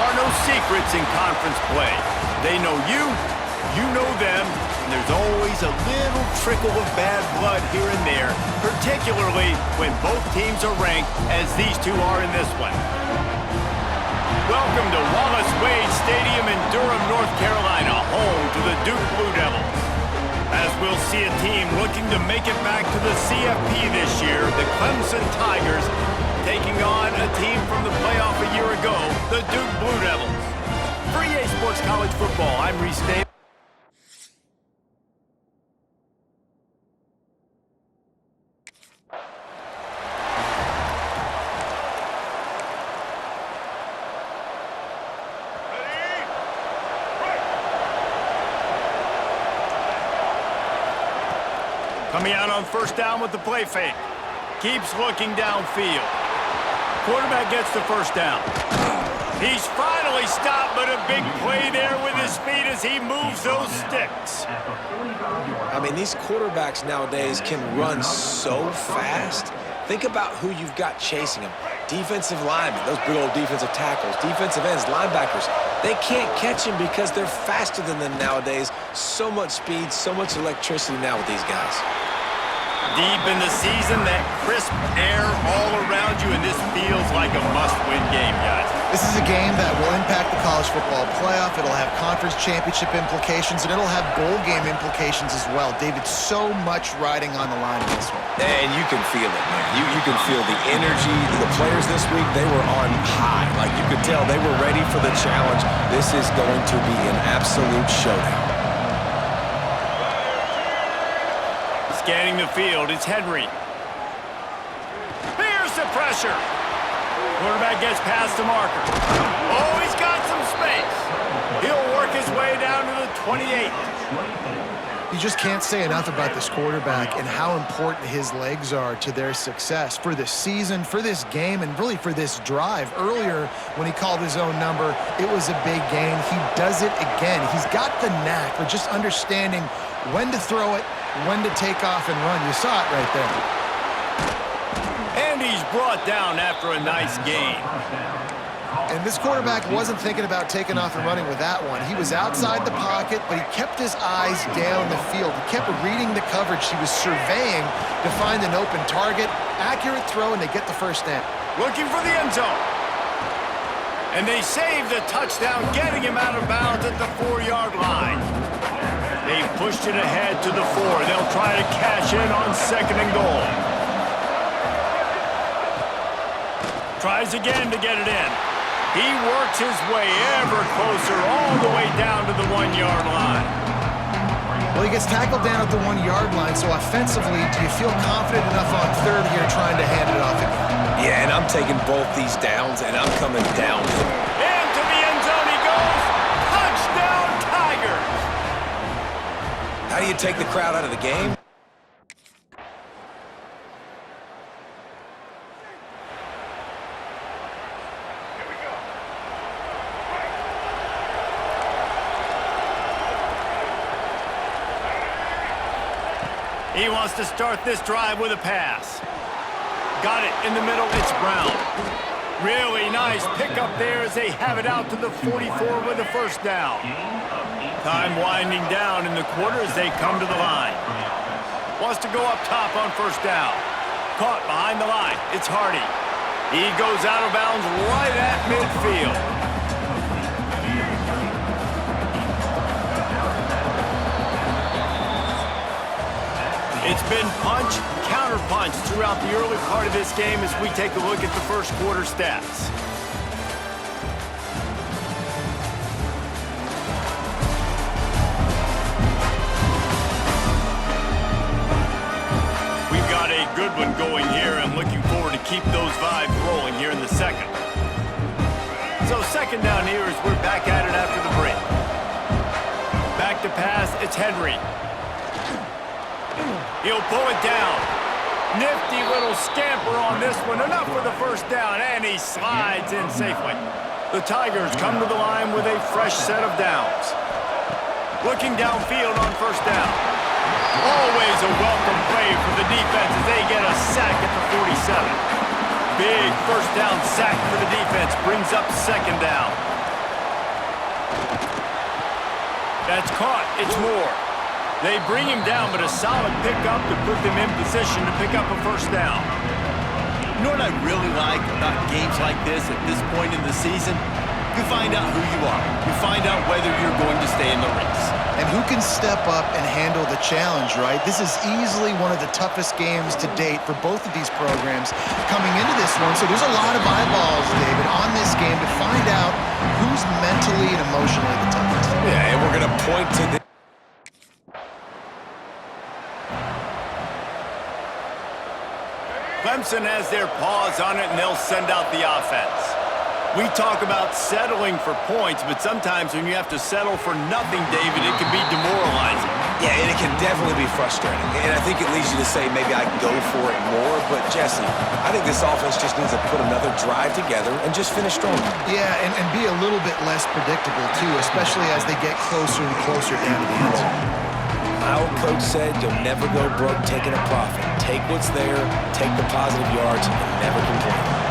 are no secrets in conference play. They know you, you know them, and there's always a little trickle of bad blood here and there, particularly when both teams are ranked as these two are in this one. Welcome to Wallace Wade Stadium in Durham, North Carolina, home to the Duke Blue Devils. As we'll see a team looking to make it back to the CFP this year, the Clemson Tigers taking on a team from the playoff a year ago, the Duke Blue Devils. For EA Sports College Football, I'm Reese Davis. Coming out on first down with the play fake. Keeps looking downfield. Quarterback gets the first down. He's finally stopped, but a big play there with his feet as he moves those sticks. I mean, these quarterbacks nowadays can run so fast. Think about who you've got chasing them. Defensive linemen, those big old defensive tackles, defensive ends, linebackers. They can't catch him because they're faster than them nowadays. So much speed, so much electricity now with these guys. Deep in the season, that crisp air all around you, and this feels like a must-win game, guys. This is a game that will impact the college football playoff. It'll have conference championship implications, and it'll have bowl game implications as well. David, so much riding on the line in this one. And you can feel it, man. You can feel the energy. The players this week, they were on high. Like, you could tell they were ready for the challenge. This is going to be an absolute showdown. Scanning the field, it's Henry. Here's the pressure. Quarterback gets past the marker. Oh, he's got some space. He'll work his way down to the 28. You just can't say enough about this quarterback and how important his legs are to their success for this season, for this game, and really for this drive. Earlier, when he called his own number, it was a big gain. He does it again. He's got the knack for just understanding when to throw it, when to take off and run. You saw it right there. And he's brought down after a nice gain. And this quarterback wasn't thinking about taking off and running with that one. He was outside the pocket, but he kept his eyes down the field. He kept reading the coverage. He was surveying to find an open target. Accurate throw, and they get the first down. Looking for the end zone. And they save the touchdown, getting him out of bounds at the 4-yard line. They've pushed it ahead to the 4. They'll try to cash in on 2nd and goal. Tries again to get it in. He works his way ever closer all the way down to the 1-yard line. Well, he gets tackled down at the 1-yard line, so offensively, do you feel confident enough on third here trying to hand it off again? Yeah, and I'm taking both these downs, and I'm coming down. Into the end zone he goes. Touchdown, Tigers! How do you take the crowd out of the game? He wants to start this drive with a pass. Got it in the middle, it's Brown. Really nice pickup there as they have it out to the 44 with a first down. Time winding down in the quarter as they come to the line. Wants to go up top on first down. Caught behind the line, it's Hardy. He goes out of bounds right at midfield. It's been punch, counter-punch throughout the early part of this game as we take a look at the first quarter stats. We've got a good one going here. I'm looking forward to keep those vibes rolling here in the second. So 2nd down here as we're back at it after the break. Back to pass, it's Henry. He'll pull it down. Nifty little scamper on this one. Enough for the first down, and he slides in safely. The Tigers come to the line with a fresh set of downs. Looking downfield on first down. Always a welcome play for the defense as they get a sack at the 47. Big first down sack for the defense. Brings up 2nd down. That's caught. It's Moore. They bring him down, but a solid pickup to put them in position to pick up a first down. You know what I really like about games like this at this point in the season? You find out who you are. You find out whether you're going to stay in the race. And who can step up and handle the challenge, right? This is easily one of the toughest games to date for both of these programs coming into this one. So there's a lot of eyeballs, David, on this game to find out who's mentally and emotionally the toughest. Yeah, and we're going to point to this. Clemson has their paws on it, and they'll send out the offense. We talk about settling for points, but sometimes when you have to settle for nothing, David, it can be demoralizing. Yeah, and it can definitely be frustrating. And I think it leads you to say maybe I go for it more. But, Jesse, I think this offense just needs to put another drive together and just finish strong. Yeah, and be a little bit less predictable, too, especially as they get closer and closer down to the end zone. My old coach said you'll never go broke taking a profit. Take what's there, take the positive yards, and never complain.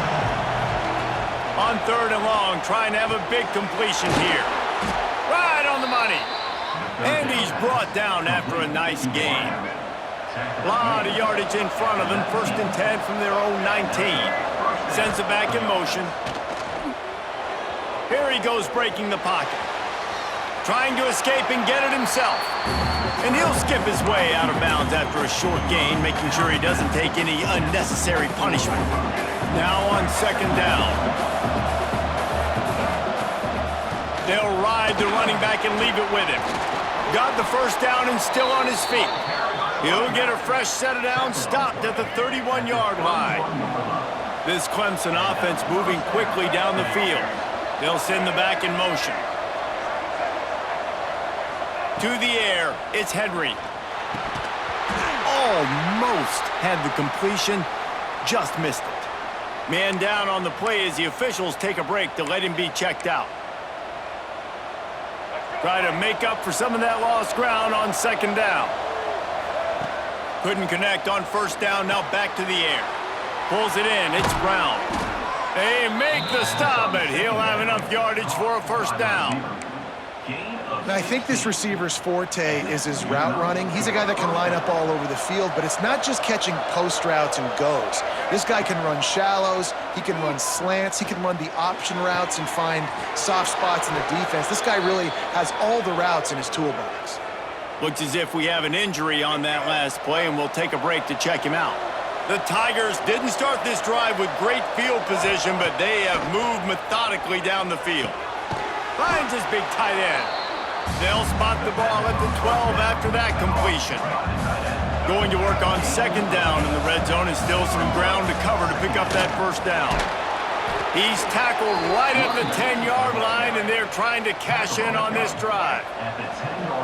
On 3rd and long, trying to have a big completion here. Right on the money. And he's brought down after a nice gain. A lot of yardage in front of him. 1st and 10 from their own 19. Sends it back in motion. Here he goes breaking the pocket. Trying to escape and get it himself. And he'll skip his way out of bounds after a short gain, making sure he doesn't take any unnecessary punishment. Now on 2nd down. They'll ride the running back and leave it with him. Got the first down and still on his feet. He'll get a fresh set of downs, stopped at the 31-yard line. This Clemson offense moving quickly down the field. They'll send the back in motion. To the air, it's Henry. Almost had the completion, just missed it. Man down on the play as the officials take a break to let him be checked out. Try to make up for some of that lost ground on 2nd down. Couldn't connect on 1st down, now back to the air. Pulls it in, it's Brown. They make the stop, but he'll have enough yardage for a 1st down. Now, I think this receiver's forte is his route running. He's a guy that can line up all over the field, but it's not just catching post routes and goes. This guy can run shallows, he can run slants, he can run the option routes and find soft spots in the defense. This guy really has all the routes in his toolbox. Looks as if we have an injury on that last play, and we'll take a break to check him out. The Tigers didn't start this drive with great field position, but they have moved methodically down the field. Finds his big tight end. They'll spot the ball at the 12 after that completion. Going to work on 2nd down in the red zone, and still some ground to cover to pick up that 1st down. He's tackled right at the 10-yard line, and they're trying to cash in on this drive.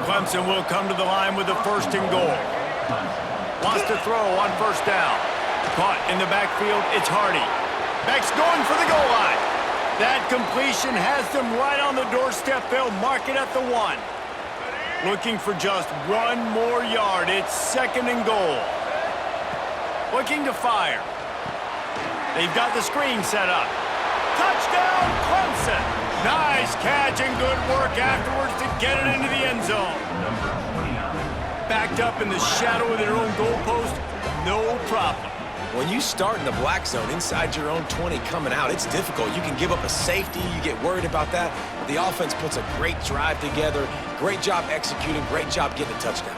Clemson will come to the line with a 1st and goal. Wants to throw on 1st down. Caught in the backfield, it's Hardy. Beck's going for the goal line. That completion has them right on the doorstep. They'll mark it at the 1. Looking for just 1 more yard. It's 2nd and goal. Looking to fire. They've got the screen set up. Touchdown, Clemson! Nice catch and good work afterwards to get it into the end zone. Backed up in the shadow of their own goalpost, no problem. When you start in the black zone inside your own 20 coming out, it's difficult. You can give up a safety. You get worried about that. But the offense puts a great drive together. Great job executing. Great job getting a touchdown.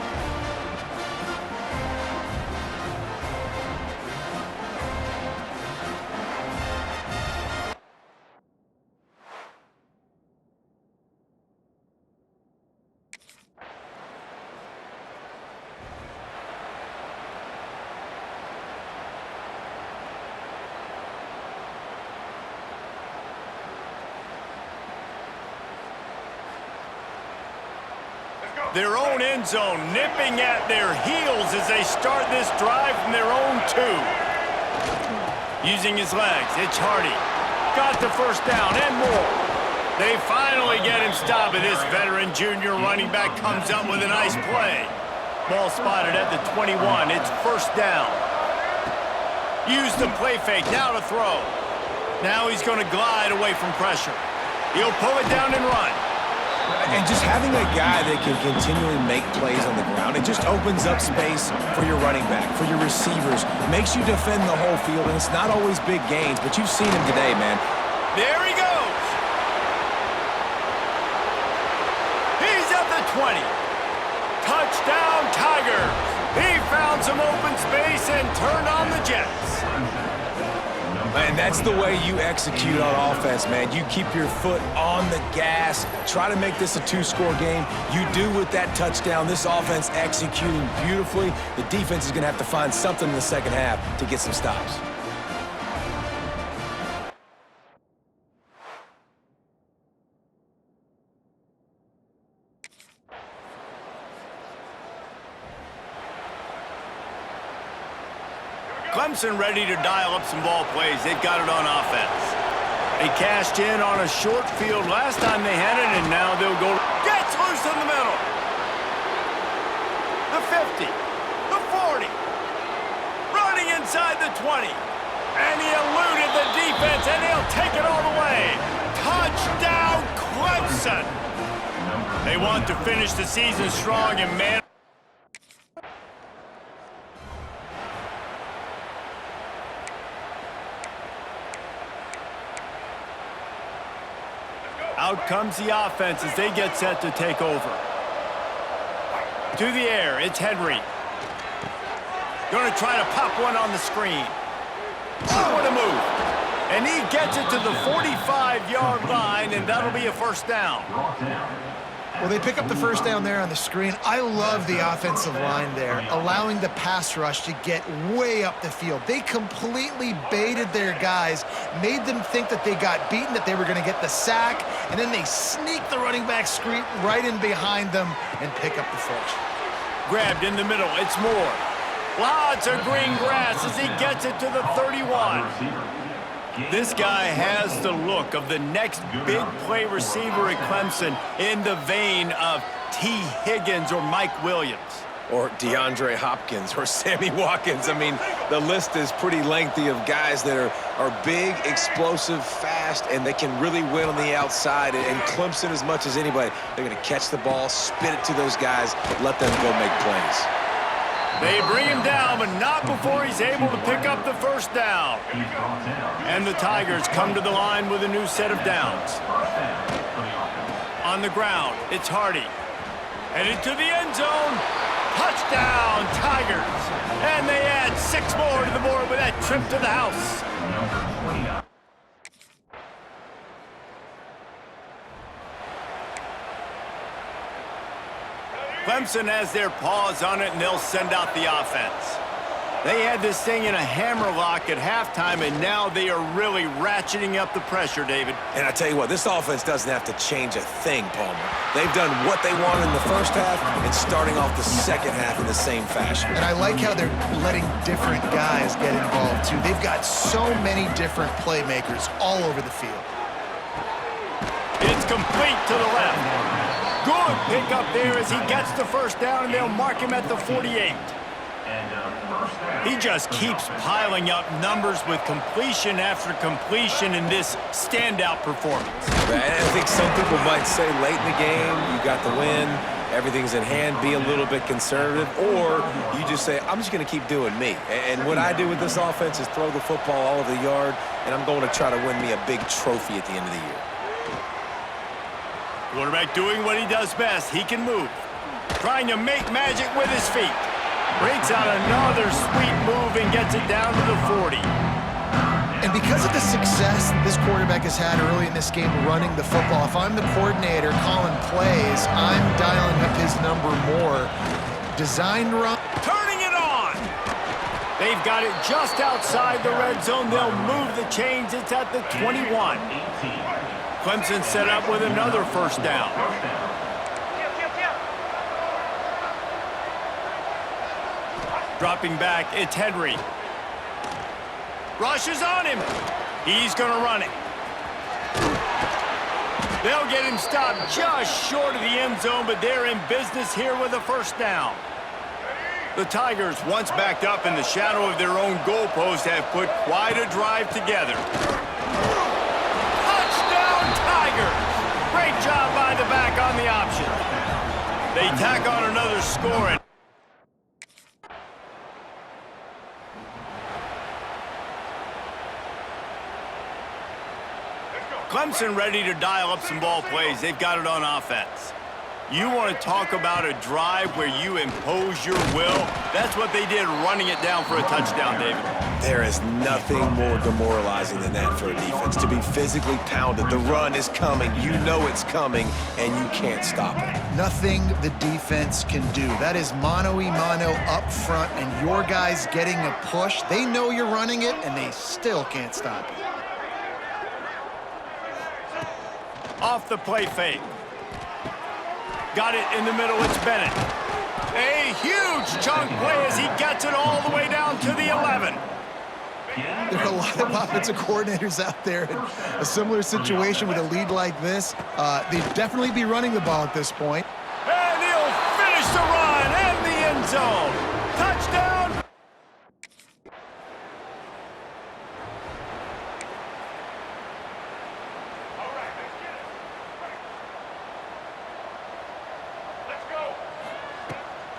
Their own end zone nipping at their heels as they start this drive from their own 2. Using his legs, it's Hardy. Got the 1st down and more. They finally get him stopped, and this veteran junior running back comes up with a nice play. Ball spotted at the 21. It's 1st down. Use the play fake, now to throw. Now he's going to glide away from pressure. He'll pull it down and run. And just having a guy that can continually make plays on the ground, it just opens up space for your running back, for your receivers, makes you defend the whole field, and it's not always big gains, but you've seen him today, man. There he goes. He's at the 20. Touchdown, Tigers. He found some open space and turned on the Jets. And that's the way you execute on offense, man. You keep your foot on the gas. Try to make this a two-score game. You do with that touchdown. This offense executing beautifully. The defense is going to have to find something in the second half to get some stops. Clemson ready to dial up some ball plays. They've got it on offense. They cashed in on a short field last time they had it, and now they'll go. Gets loose in the middle. The 50. The 40. Running inside the 20. And he eluded the defense, and he'll take it all the way. Touchdown, Clemson. They want to finish the season strong, and man. Out comes the offense as they get set to take over. To the air, it's Henry. Going to try to pop one on the screen. Oh, what a move. And he gets it to the 45-yard line, and that'll be a first down. Well, they pick up the first down there on the screen. I love the offensive line there, allowing the pass rush to get way up the field. They completely baited their guys, made them think that they got beaten, that they were going to get the sack, and then they sneak the running back screen right in behind them and pick up the first. Grabbed in the middle, it's Moore. Lots of green grass as he gets it to the 31. This guy has the look of the next big play receiver at Clemson in the vein of T. Higgins or Mike Williams. Or DeAndre Hopkins or Sammy Watkins. I mean, the list is pretty lengthy of guys that are big, explosive, fast, and they can really win on the outside. And Clemson, as much as anybody, they're going to catch the ball, spit it to those guys, let them go make plays. They bring him down, but not before he's able to pick up the first down. And the Tigers come to the line with a new set of downs. On the ground, it's Hardy. Headed to the end zone. Touchdown, Tigers. And they add 6 more to the board with that trip to the house. Clemson has their paws on it, and they'll send out the offense. They had this thing in a hammerlock at halftime, and now they are really ratcheting up the pressure, David. And I tell you what, this offense doesn't have to change a thing, Palmer. They've done what they wanted in the first half and starting off the second half in the same fashion. And I like how they're letting different guys get involved, too. They've got so many different playmakers all over the field. It's complete to the left. Good pick up there as he gets the first down, and they'll mark him at the 48. He just keeps piling up numbers with completion after completion in this standout performance. I think some people might say late in the game, you got the win, everything's in hand, be a little bit conservative, or you just say, I'm just going to keep doing me. And what I do with this offense is throw the football all over the yard, and I'm going to try to win me a big trophy at the end of the year. Quarterback doing what he does best. He can move. Trying to make magic with his feet. Breaks out another sweet move and gets it down to the 40. And because of the success this quarterback has had early in this game running the football, if I'm the coordinator calling plays, I'm dialing up his number more. Designed run. Turning it on. They've got it just outside the red zone. They'll move the chains. It's at the 21. Clemson set up with another first down. Dropping back, it's Henry. Rush is on him. He's going to run it. They'll get him stopped just short of the end zone, but they're in business here with a first down. The Tigers, once backed up in the shadow of their own goalpost, have put quite a drive together. Touchdown, Tigers! Great job by the back on on the option. They tack on another score. Clemson ready to dial up some ball plays. They've got it on offense. You want to talk about a drive where you impose your will? That's what they did, running it down for a touchdown, David. There is nothing more demoralizing than that for a defense, to be physically pounded. The run is coming. You know it's coming, and you can't stop it. Nothing the defense can do. That is mano-a-mano up front, and your guys getting a push. They know you're running it, and they still can't stop it. Off the play fake. Got it in the middle, it's Bennett. A huge chunk play as he gets it all the way down to the 11. There are a lot of offensive coordinators out there in a similar situation with a lead like this. They'd definitely be running the ball at this point. And he'll finish the run and the end zone. Touchdown!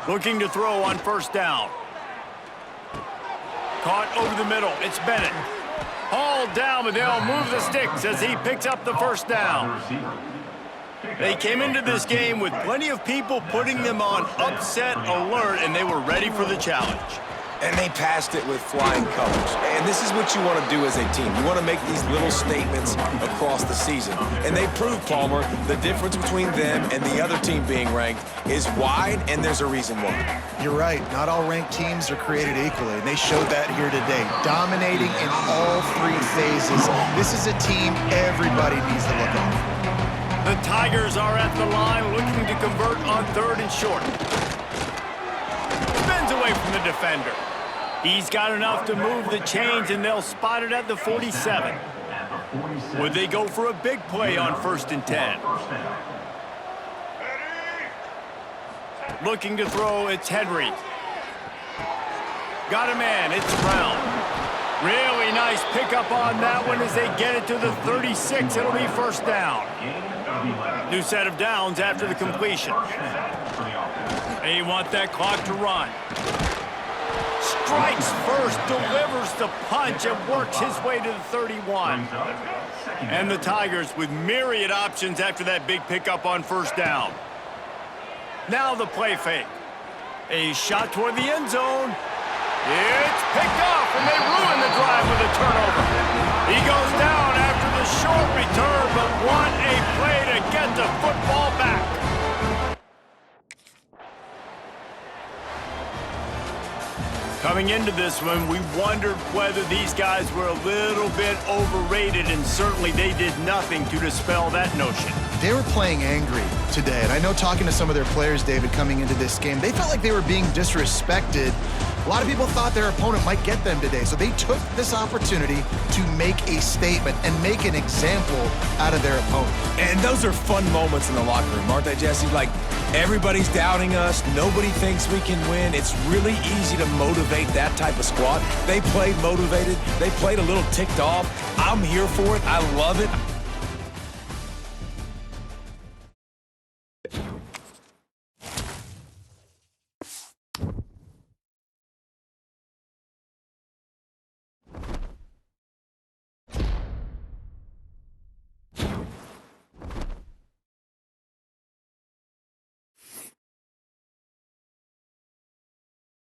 Looking to throw on first down. Caught over the middle. It's Bennett. Hauled down, but they'll move the sticks as he picks up the first down. They came into this game with plenty of people putting them on upset alert, and they were ready for the challenge. And they passed it with flying colors. And this is what you want to do as a team. You want to make these little statements across the season. And they proved, Palmer, the difference between them and the other team being ranked is wide, and there's a reason why. You're right. Not all ranked teams are created equally, and they showed that here today. Dominating in all three phases. This is a team everybody needs to look at. The Tigers are at the line looking to convert on 3rd and short. Spins away from the defender. He's got enough to move the chains, and they'll spot it at the 47. Would they go for a big play on 1st and 10? Looking to throw, it's Henry. Got a man, it's Brown. Really nice pickup on that one as they get it to the 36. It'll be first down. New set of downs after the completion. They want that clock to run. Strikes first, delivers the punch, and works his way to the 31. And the Tigers with myriad options after that big pickup on first down. Now the play fake. A shot toward the end zone. It's picked off, and they ruin the drive with a turnover. He goes down after the short return, but what a play to get the football back. Coming into this one, we wondered whether these guys were a little bit overrated, and certainly they did nothing to dispel that notion. They were playing angry today, and I know talking to some of their players, David, coming into this game, they felt like they were being disrespected. A lot of people thought their opponent might get them today, so they took this opportunity to make a statement and make an example out of their opponent. And those are fun moments in the locker room, aren't they, Jesse? Like, everybody's doubting us. Nobody thinks we can win. It's really easy to motivate that type of squad. They played motivated. They played a little ticked off. I'm here for it. I love it.